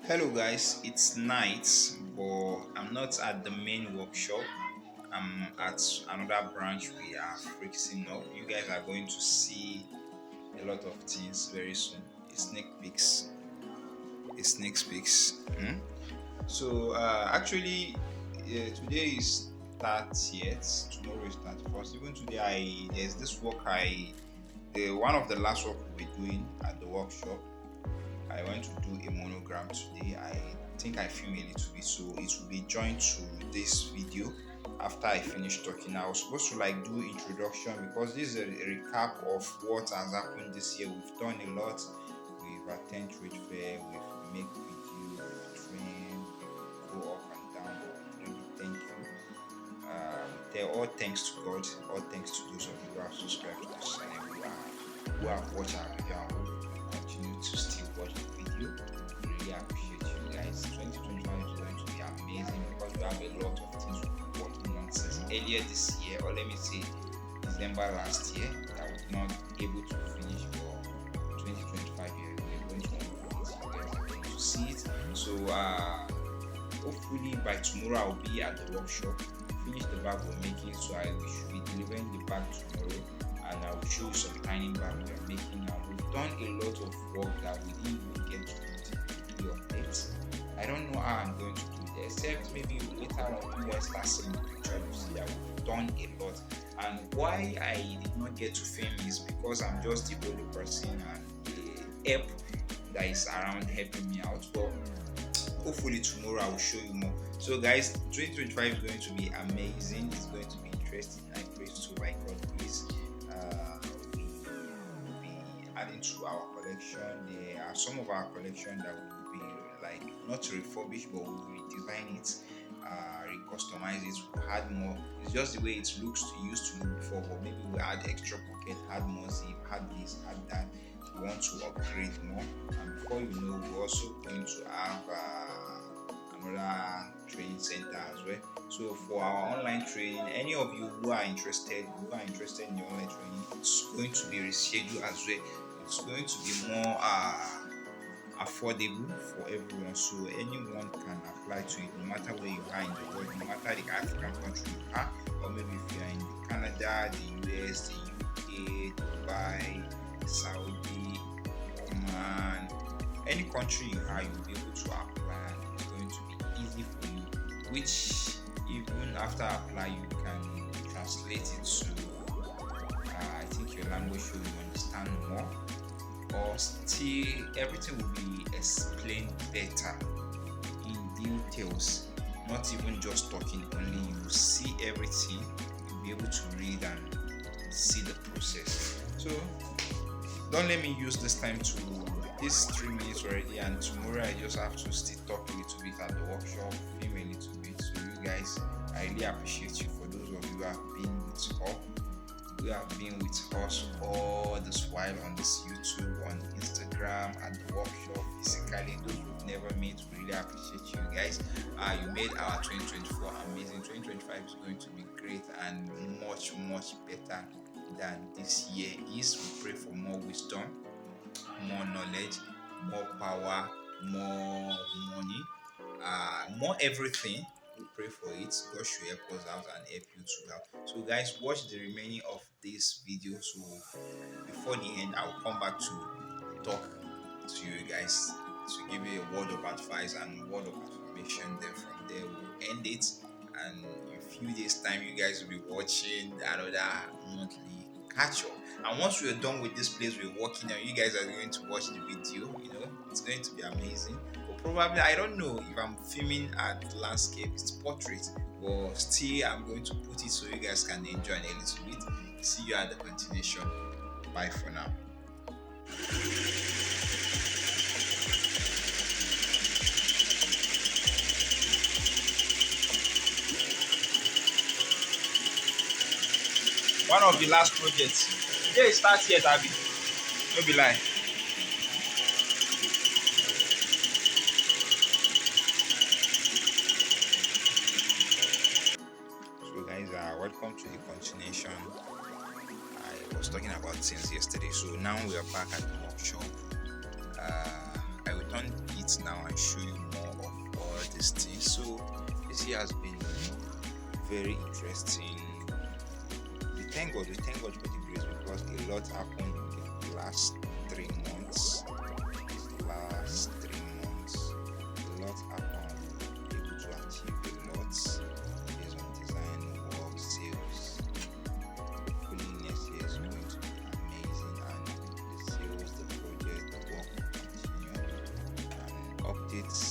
Hello guys, it's night, but I'm not at the main workshop. I'm at another branch we are fixing up. You guys are going to see a lot of things very soon. A sneak peeks. A sneak peeks. Actually, today is 30th. Tomorrow is 31st. Even today, I there's this work the one of the last work we'll be doing at the workshop. I went to do a monogram today. I think I filmed a little bit, so it will be joined to this video after I finish talking. I was supposed to do introduction because this is a recap of what has happened this year. We've done a lot. We've attended trade fair. We've made video, we've trained, we go up and down. Really, thank you. They're all thanks to God. All thanks to those of you who have subscribed to this channel, who have watched our video and who continue to still watch the video. Really appreciate you guys. 2021 is going to be amazing because we have a lot of things we've been working on since earlier this year, or let me say December last year, that we've not able to finish for 2025 year. We're going to finish. You guys are going to see it. So hopefully by tomorrow I'll be at the workshop. Finish the bag we're making, so I should be delivering the bag tomorrow, and I will show you some tiny bag we are making now. We've done a lot of work that we didn't even get to put video updates. I don't know how I'm going to do it, except maybe later on you guys start seeing the picture, you see that we've done a lot. And why I did not get to film is because I'm just the only person and the help that is around helping me out. But hopefully tomorrow I will show you more. So guys, 2025 is going to be amazing. It's going to be interesting. I pray to by God please will be adding to our collection. There are some of our collection that will be not refurbished, but we will redesign it, recustomize it, we'll add more. It's just the way it used to look before, but maybe we add extra pocket, add more zip, add this, add that. We want to upgrade more, and before you know, we're also going to have another training center as well. So for our online training, any of you who are interested in the online training, it's going to be rescheduled as well. It's going to be more affordable for everyone, so anyone can apply to it, no matter where you are in the world, no matter the African country you are, or maybe if you are in the Canada, the US, the UK, Dubai, Saudi, Oman, any country you are, you'll be able to apply. It's going to be easy for you, which even after apply you can translate it to I think your language so you understand more, or still everything will be explained better in details, not even just talking only. You see everything, you'll be able to read and see the process. So don't let me use this time to this 3 minutes already, and tomorrow I just have to still talk a little bit at the workshop, film a little bit. So you guys, I really appreciate you. For those of you who have been with us, all this while on this YouTube, on Instagram, at the workshop, physically. Those we've never met, we really appreciate you guys. You made our 2024 amazing. 2025 is going to be great and much better than this year is. We pray for more wisdom, more knowledge, more power, more money, more everything. We pray for it. God should help us out and help you too out. So guys, watch the remaining of this video. So before the end, I'll come back to talk to you guys, to give you a word of advice and word of affirmation. Then from there we'll end it, and in a few days time you guys will be watching another monthly catch up. And once we're done with this place we're working on, you guys are going to watch the video. It's going to be amazing. But probably, I don't know if I'm filming at landscape, it's portrait, but still I'm going to put it so you guys can enjoy a little bit. See you at the continuation. Bye for now. One of the last projects. Today it starts yet, Abby. No be lie. So guys, welcome to the continuation. I was talking about things yesterday, so now we are back at the workshop. I will turn it now and show you more of all these things. So this year has been very interesting. We thank God for the grace, because a lot happened in the last 3 months. Last 3 months, a lot happened. Able to achieve a lot based on design, work, sales. Hopefully next year is going to be amazing, and the sales, the project, the work will continue. And updates,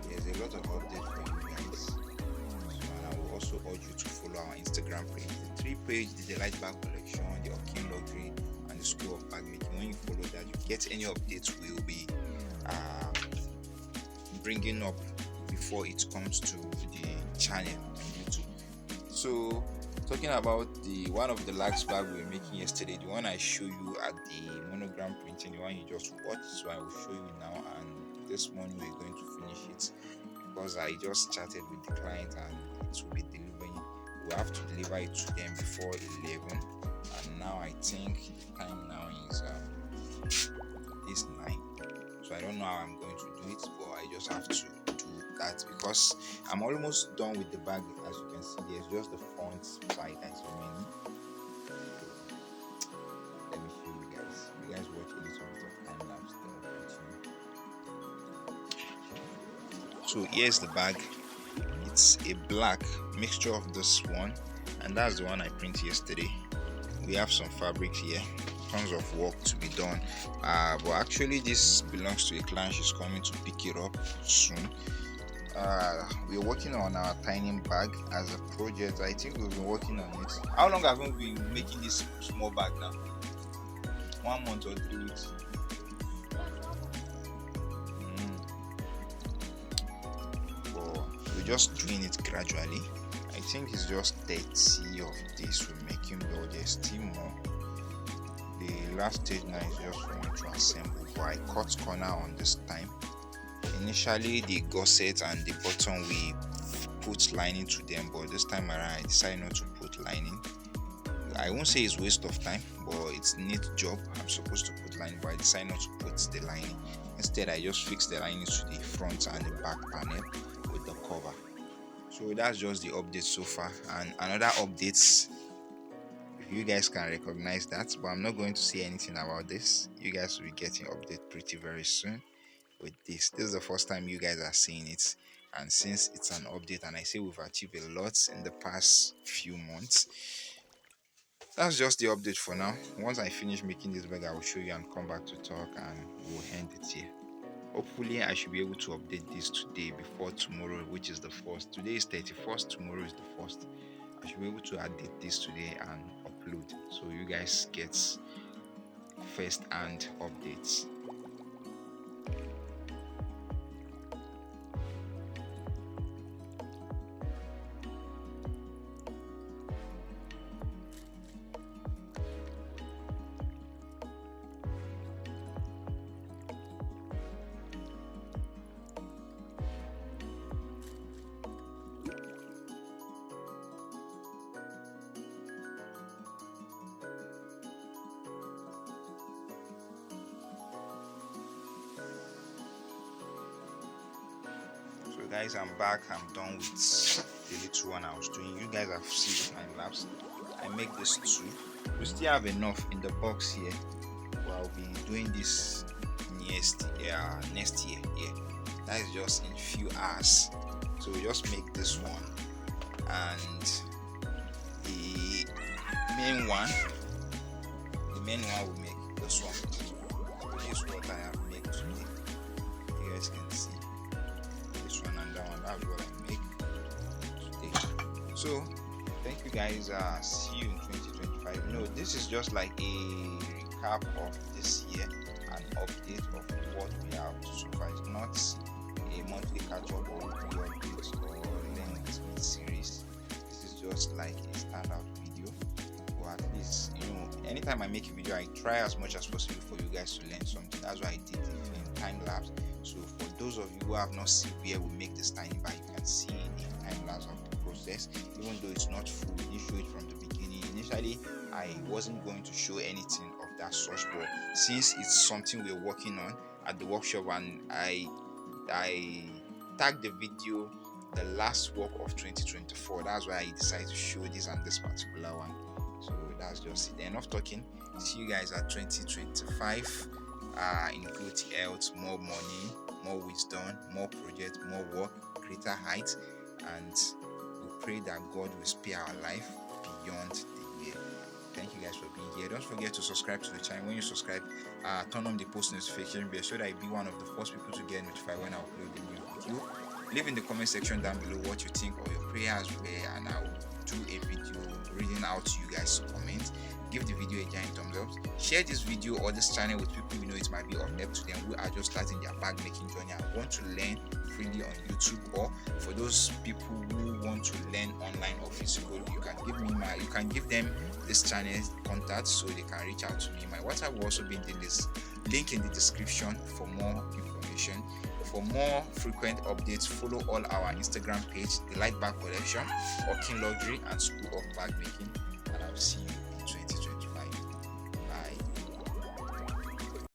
there's a lot of updates for you guys. So, and I will also urge you to follow our Instagram page, the 3 page, the Delight Bag Collection, the Okin Luxury, and the School of Bag Making. When you follow that, you get any updates we will be bringing up before it comes to the channel on YouTube. So, talking about the one of the lax bag we were making yesterday, the one I show you at the monogram printing, the one you just watched. So I will show you now, and this morning we're going to finish it, because I just chatted with the client and it will be delivering. We have to deliver it to them before 11, and now I think the time now is this 9. So I don't know how I'm going to do it, but I just have to do that, because I'm almost done with the bag. As you can see, there's just the front side that's remaining. Let me show you guys. You guys watch a little bit of time lapse, then I'll continue. So here's the bag. It's a black mixture of this one, and that's the one I printed yesterday. We have some fabric here, tons of work to be done, but actually this belongs to a client. She's coming to pick it up soon. We're working on our tiny bag as a project. I think we've been working on it. How long have we been making this small bag now? 1 month or 3 weeks? But we're just doing it gradually. I think it's just 30 of this we're making, though there's still more. The last stage now is just for me to assemble, but I cut corner on this time. Initially the gusset and the bottom we put lining to them, but this time around I decided not to put lining. I won't say it's waste of time, but it's neat job. I'm supposed to put lining, but I decided not to put the lining. Instead I just fixed the lining to the front and the back panel with the cover. So that's just the update so far. And another updates, if you guys can recognize that, but I'm not going to say anything about this. You guys will be getting update pretty very soon with this. This is the first time you guys are seeing it, and since it's an update and I say we've achieved a lot in the past few months, that's just the update for now. Once I finish making this bag, I will show you and come back to talk, and we'll end it here. Hopefully I should be able to update this today before tomorrow, which is the 1st. Today is 31st, tomorrow is the 1st. I should be able to update this today and upload, so you guys get first hand updates. So guys, I'm back. I'm done with the little one I was doing. You guys have seen my laps. I make this 2. We still have enough in the box here, but I'll be doing this next year. Yeah, that is just in few hours. So we just make this one, and the main one will make this one. So this is what I have made today. You guys can see this one and that one. That's what I make today. So thank you guys. See you in 2025. No, this is just like a recap of this year, an update of what we have so far. It's not a monthly catch-up or weekly updates or length series. This is just like a standout video, or at least, anytime I make a video, I try as much as possible for you guys to learn something. That's why I did it in time lapse. So for those of you who have not seen where we make this tiny bag, you can see the time lapse of the process. Even though it's not full, we didn't show it from the beginning. Initially I wasn't going to show anything of that such, but since it's something we're working on, at the workshop, and I tagged the video the last work of 2024. That's why I decided to show this and this particular one. So that's just it. Enough talking. See you guys at 2025 in good health, more money, more wisdom, more projects, more work, greater height, and we pray that God will spare our life beyond the year. Thank you guys for being here. Don't forget to subscribe to the channel. When you subscribe, turn on the post notification bell so that you'll be one of the first people to get notified when I upload a new video. Leave in the comment section down below what you think or your prayers were, and I'll do a video reading out to you guys' comments. Give the video a giant thumbs up. Share this video or this channel with people you know it might be of help to them who are just starting their bag making journey and want to learn freely on YouTube, or for those people who want to learn online or physical, you can give them this channel's contact so they can reach out to me. My WhatsApp will also be in the link in the description for more information. For more frequent updates, follow all our Instagram page, The Light Bag Collection, King Luxury, and School of Bag Making. And I'll see you in 2020.